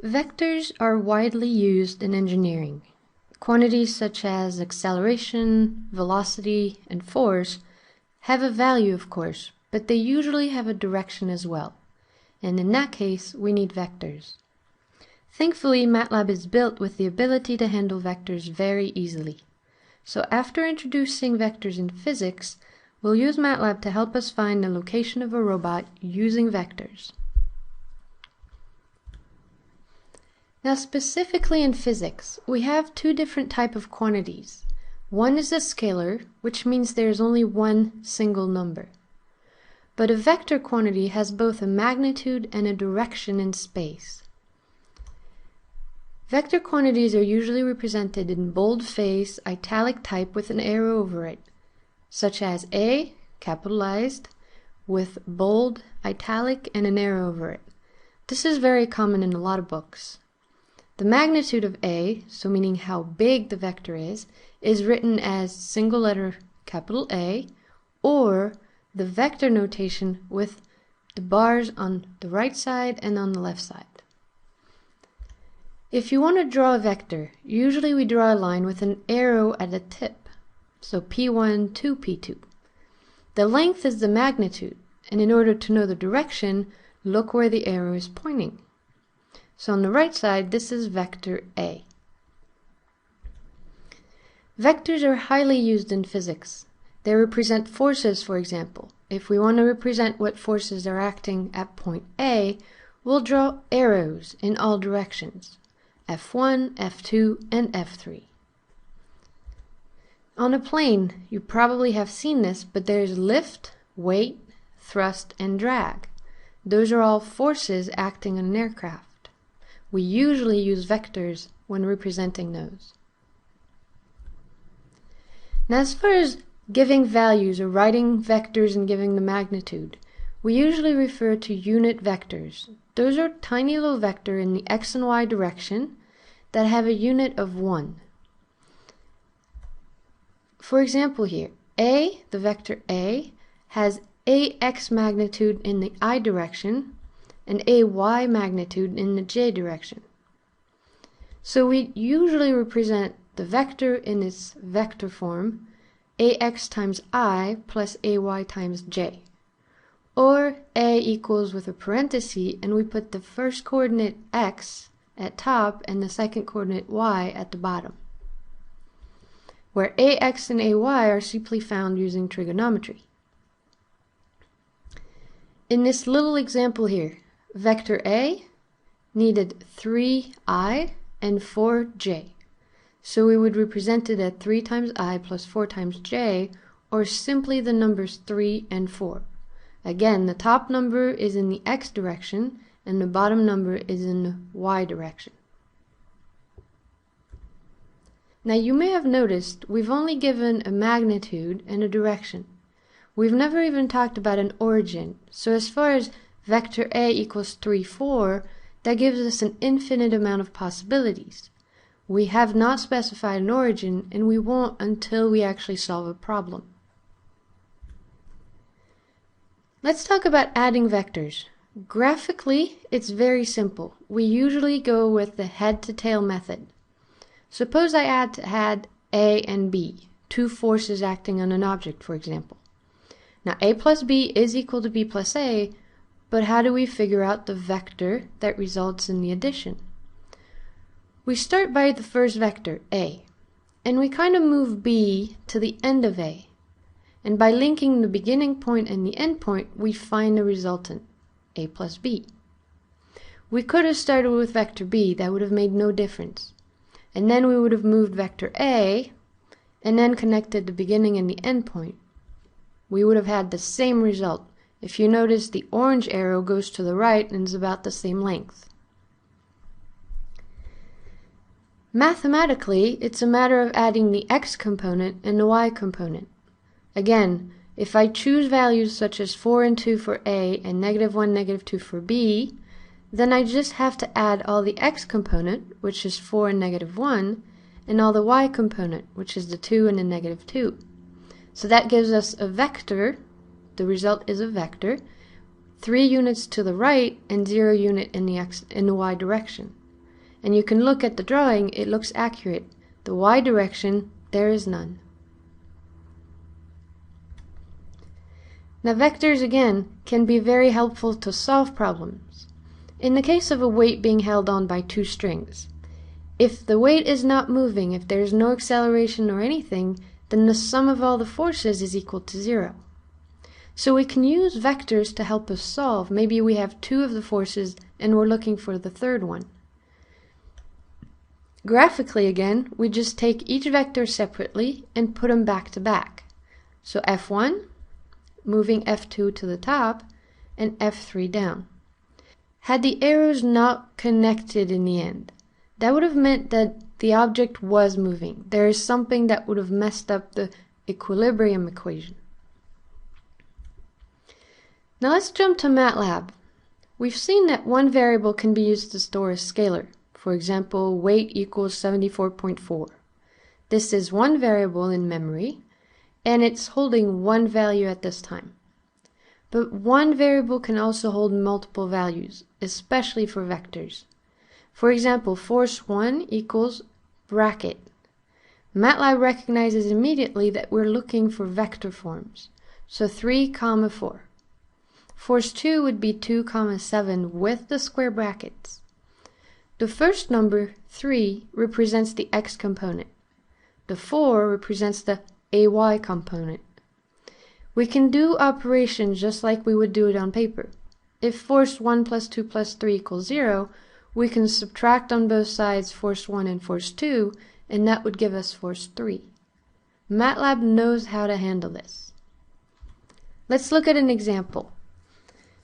Vectors are widely used in engineering. Quantities such as acceleration, velocity, and force have a value, of course, but they usually have a direction as well. And in that case, we need vectors. Thankfully, MATLAB is built with the ability to handle vectors very easily. So after introducing vectors in physics, we'll use MATLAB to help us find the location of a robot using vectors. Now specifically in physics, we have two different types of quantities. One is a scalar, which means there is only one single number. But a vector quantity has both a magnitude and a direction in space. Vector quantities are usually represented in boldface, italic type with an arrow over it, such as A, capitalized, with bold, italic, and an arrow over it. This is very common in a lot of books. The magnitude of A, so meaning how big the vector is written as single letter capital A, or the vector notation with the bars on the right side and on the left side. If you want to draw a vector, usually we draw a line with an arrow at the tip, so P1 to P2. The length is the magnitude, and in order to know the direction, look where the arrow is pointing. So on the right side, this is vector A. Vectors are highly used in physics. They represent forces, for example. If we want to represent what forces are acting at point A, we'll draw arrows in all directions. F1, F2, and F3. On a plane, you probably have seen this, but there's lift, weight, thrust, and drag. Those are all forces acting on an aircraft. We usually use vectors when representing those. Now as far as giving values or writing vectors and giving the magnitude, we usually refer to unit vectors. Those are tiny little vectors in the x and y direction that have a unit of 1. For example here, A, the vector A, has AX magnitude in the I direction and AY magnitude in the J direction. So we usually represent the vector in its vector form, AX times I plus AY times J. Or A equals with a parenthesis, and we put the first coordinate X at top and the second coordinate Y at the bottom, where AX and AY are simply found using trigonometry. In this little example here, vector A needed 3I and 4J. So we would represent it at 3 times I plus 4 times J, or simply the numbers 3 and 4. Again, the top number is in the X direction and the bottom number is in the Y direction. Now you may have noticed we've only given a magnitude and a direction. We've never even talked about an origin. So as far as vector A equals 3, 4, that gives us an infinite amount of possibilities. We have not specified an origin, and we won't until we actually solve a problem. Let's talk about adding vectors. Graphically, it's very simple. We usually go with the head-to-tail method. Suppose I add A and B, two forces acting on an object, for example. Now A plus B is equal to B plus A, but how do we figure out the vector that results in the addition? We start by the first vector, A, and we kind of move B to the end of A. And by linking the beginning point and the end point, we find the resultant, A plus B. We could have started with vector B, that would have made no difference. And then we would have moved vector A, and then connected the beginning and the end point. We would have had the same result. If you notice, the orange arrow goes to the right and is about the same length. Mathematically, it's a matter of adding the x component and the y component. Again, if I choose values such as 4 and 2 for A and -1, -2 for B, then I just have to add all the x component, which is 4 and -1, and all the y component, which is the 2 and the -2. So that gives us a vector. The result is a vector, 3 units to the right and 0 unit in the y direction. And you can look at the drawing, it looks accurate. The y direction, there is none. Now vectors, again, can be very helpful to solve problems. In the case of a weight being held on by two strings, if the weight is not moving, if there is no acceleration or anything, then the sum of all the forces is equal to 0. So we can use vectors to help us solve. Maybe we have two of the forces and we're looking for the third one. Graphically, again, we just take each vector separately and put them back to back. So F1, moving F2 to the top, and F3 down. Had the arrows not connected in the end, that would have meant that the object was moving. There is something that would have messed up the equilibrium equation. Now let's jump to MATLAB. We've seen that one variable can be used to store a scalar. For example, weight equals 74.4. This is one variable in memory, and it's holding one value at this time. But one variable can also hold multiple values, especially for vectors. For example, force 1 equals bracket. MATLAB recognizes immediately that we're looking for vector forms. So 3, 4. Force 2 would be 2, 7 with the square brackets. The first number, 3, represents the x component. The 4 represents the AY component. We can do operations just like we would do it on paper. If force 1 plus 2 plus 3 equals 0, we can subtract on both sides force 1 and force 2, and that would give us force 3. MATLAB knows how to handle this. Let's look at an example.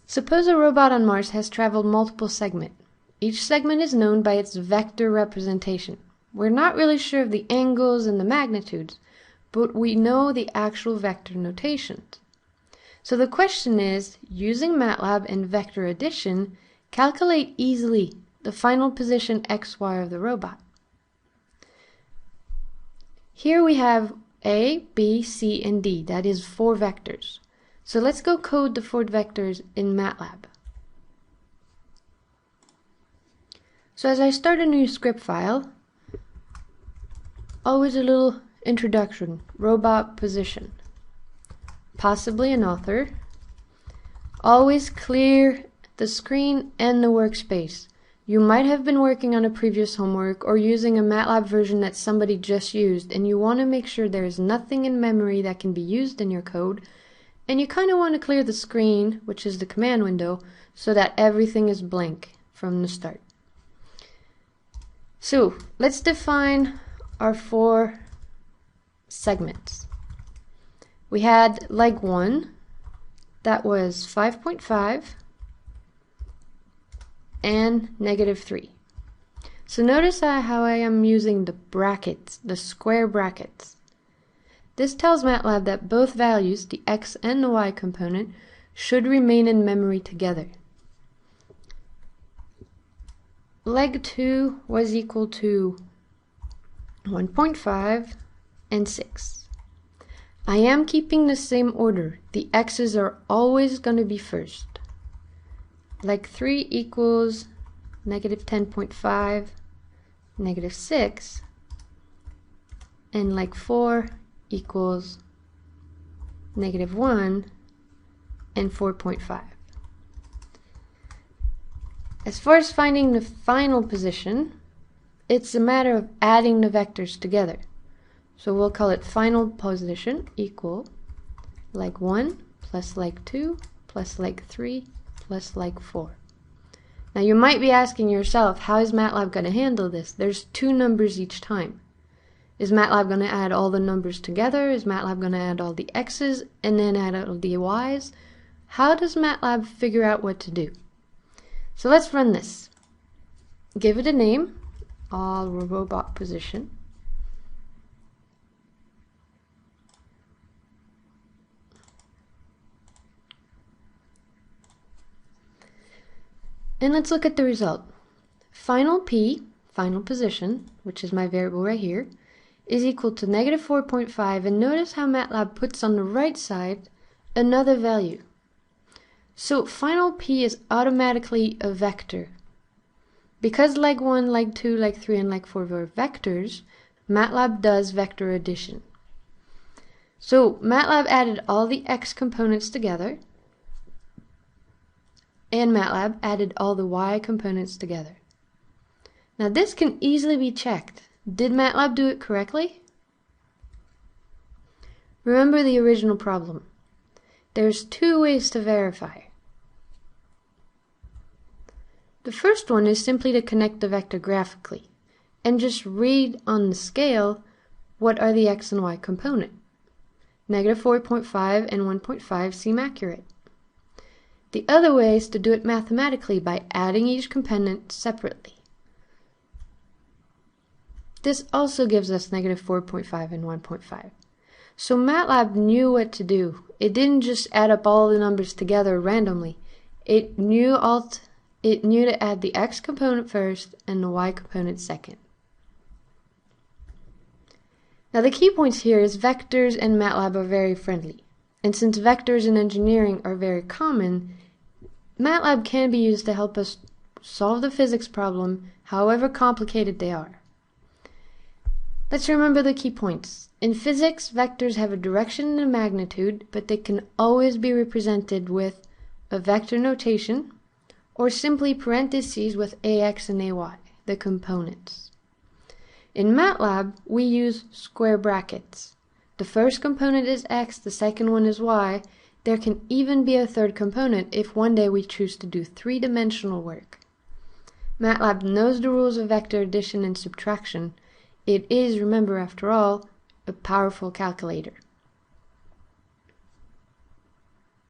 Suppose a robot on Mars has traveled multiple segments. Each segment is known by its vector representation. We're not really sure of the angles and the magnitudes, but we know the actual vector notations. So the question is, using MATLAB and vector addition, calculate easily the final position XY of the robot. Here we have A, B, C, and D. That is 4 vectors. So let's go code the 4 vectors in MATLAB. So as I start a new script file, always a little introduction, robot position, possibly an author. Always clear the screen and the workspace. You might have been working on a previous homework or using a MATLAB version that somebody just used, and you want to make sure there is nothing in memory that can be used in your code, and you kind of want to clear the screen, which is the command window, so that everything is blank from the start. So let's define our 4 segments. We had leg 1, that was 5.5 and -3. So notice how I am using the brackets, the square brackets. This tells MATLAB that both values, the x and the y component, should remain in memory together. Leg 2 was equal to 1.5 and 6. I am keeping the same order. The x's are always going to be first. Leg 3 equals -10.5, -6, and leg 4 equals -1 and 4.5. As far as finding the final position, it's a matter of adding the vectors together. So we'll call it final position equal leg 1 plus leg 2 plus leg 3 plus leg 4. Now you might be asking yourself, how is MATLAB going to handle this? There's 2 numbers each time. Is MATLAB going to add all the numbers together? Is MATLAB going to add all the x's and then add all the y's? How does MATLAB figure out what to do? So let's run this. Give it a name, all robot position. And let's look at the result. Final P, final position, which is my variable right here, is equal to -4.5, and notice how MATLAB puts on the right side another value. So final P is automatically a vector Because leg 1, leg 2, leg 3, and leg 4 were vectors, MATLAB does vector addition. So MATLAB added all the x components together, and MATLAB added all the y components together. Now this can easily be checked. Did MATLAB do it correctly? Remember the original problem. There's two ways to verify. The first one is simply to connect the vector graphically and just read on the scale what are the x and y component. -4.5 and 1.5 seem accurate. The other way is to do it mathematically by adding each component separately. This also gives us -4.5 and 1.5. So MATLAB knew what to do. It didn't just add up all the numbers together randomly. It knew to add the x component first and the y component second. Now the key points here is vectors and MATLAB are very friendly. And since vectors in engineering are very common, MATLAB can be used to help us solve the physics problem, however complicated they are. Let's remember the key points. In physics, vectors have a direction and a magnitude, but they can always be represented with a vector notation, or simply parentheses with ax and ay, the components. In MATLAB, we use square brackets. The first component is x, the second one is y. There can even be a third component if one day we choose to do three-dimensional work. MATLAB knows the rules of vector addition and subtraction. It is, remember after all, a powerful calculator.